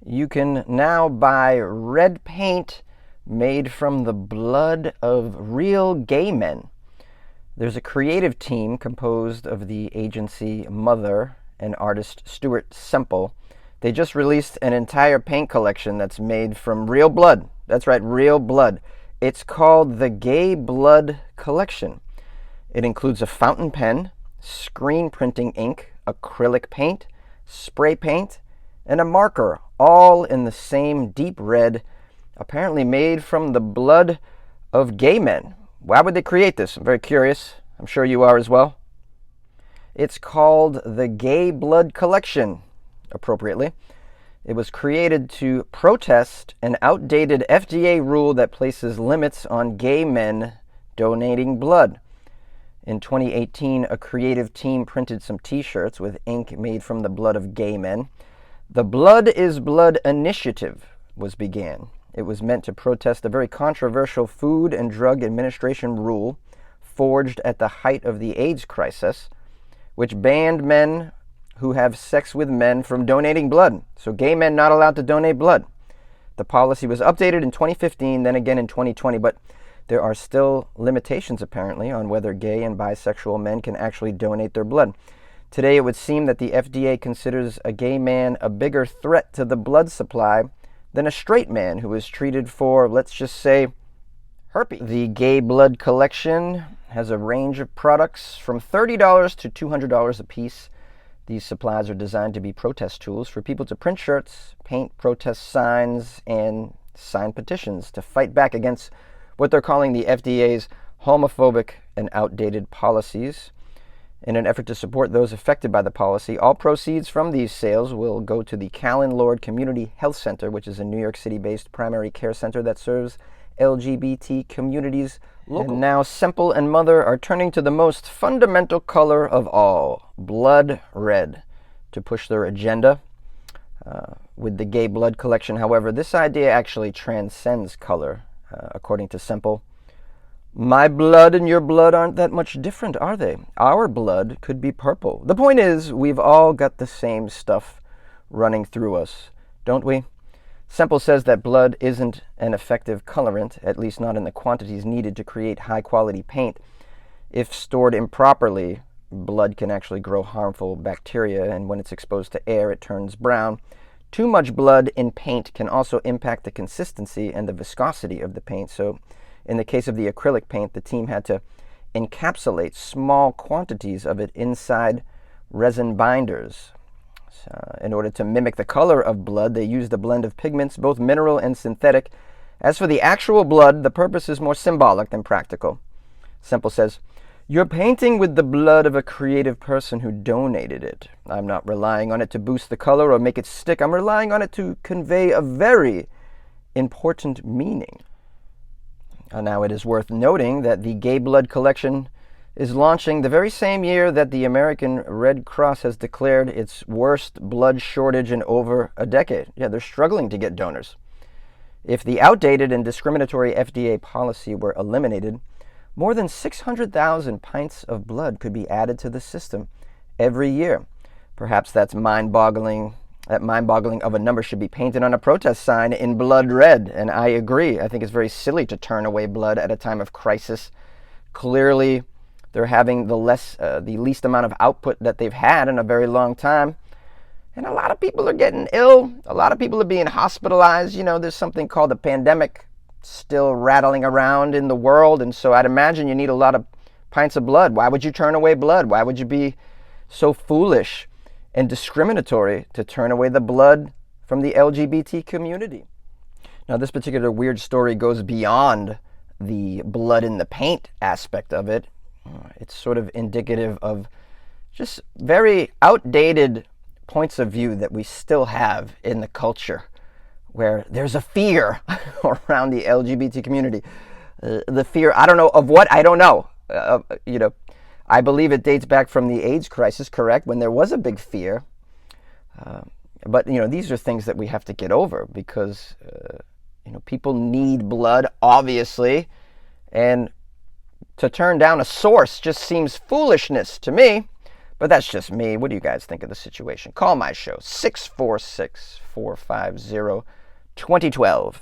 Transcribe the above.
You can now buy red paint made from the blood of real gay men. There's a creative team composed of the agency Mother and artist Stuart Semple. They just released an entire paint collection that's made from real blood. That's right, real blood. It's called the Gay Blood Collection. It includes a fountain pen, screen printing ink, acrylic paint, spray paint, and a marker, all in the same deep red, apparently made from the blood of gay men. Why would they create this? I'm very curious. I'm sure you are as well. It's called the Gay Blood Collection, appropriately. It was created to protest an outdated FDA rule that places limits on gay men donating blood. In 2018, a creative team printed some t-shirts with ink made from the blood of gay men. The Blood is Blood initiative began. It was meant to protest a very controversial Food and Drug Administration rule forged at the height of the AIDS crisis, which banned men who have sex with men from donating blood. So gay men not allowed to donate blood. The policy was updated in 2015, then again in 2020, but there are still limitations apparently on whether gay and bisexual men can actually donate their blood. Today it would seem that the FDA considers a gay man a bigger threat to the blood supply than a straight man who is treated for, let's just say, herpes. The Gay Blood Collection has a range of products from $30 to $200 a piece. These supplies are designed to be protest tools for people to print shirts, paint protest signs, and sign petitions to fight back against what they're calling the FDA's homophobic and outdated policies. In an effort to support those affected by the policy, all proceeds from these sales will go to the Callan Lord Community Health Center, which is a New York City-based primary care center that serves LGBT communities locally. And now Semple and Mother are turning to the most fundamental color of all, blood red, to push their agenda. With the Gay Blood Collection, however, this idea actually transcends color, according to Semple. My blood and your blood aren't that much different, are they? Our blood could be purple. The point is, we've all got the same stuff running through us, don't we? Semple says that blood isn't an effective colorant, at least not in the quantities needed to create high-quality paint. If stored improperly, blood can actually grow harmful bacteria, and when it's exposed to air, it turns brown. Too much blood in paint can also impact the consistency and the viscosity of the paint, so in the case of the acrylic paint, the team had to encapsulate small quantities of it inside resin binders. In order to mimic the color of blood, they used a blend of pigments, both mineral and synthetic. As for the actual blood, the purpose is more symbolic than practical. Semple says, "You're painting with the blood of a creative person who donated it. I'm not relying on it to boost the color or make it stick. I'm relying on it to convey a very important meaning." Now, it is worth noting that the Gay Blood Collection is launching the very same year that the American Red Cross has declared its worst blood shortage in over a decade. Yeah, they're struggling to get donors. If the outdated and discriminatory FDA policy were eliminated, more than 600,000 pints of blood could be added to the system every year. Perhaps that's mind-boggling. That mind-boggling of a number should be painted on a protest sign in blood red, and I agree. I think it's very silly to turn away blood at a time of crisis. Clearly, they're having the least amount of output that they've had in a very long time, and a lot of people are getting ill. A lot of people are being hospitalized. You know, there's something called a pandemic still rattling around in the world, and so I'd imagine you need a lot of pints of blood. Why would you turn away blood? Why would you be so foolish and discriminatory to turn away the blood from the LGBT community? Now, this particular weird story goes beyond the blood in the paint aspect of it. It's sort of indicative of just very outdated points of view that we still have in the culture, where there's a fear around the LGBT community. The fear, I don't know of what, I don't know. I believe it dates back from the AIDS crisis, correct, when there was a big fear. But, these are things that we have to get over because, people need blood, obviously. And to turn down a source just seems foolishness to me. But that's just me. What do you guys think of the situation? Call my show, 646-450-2012.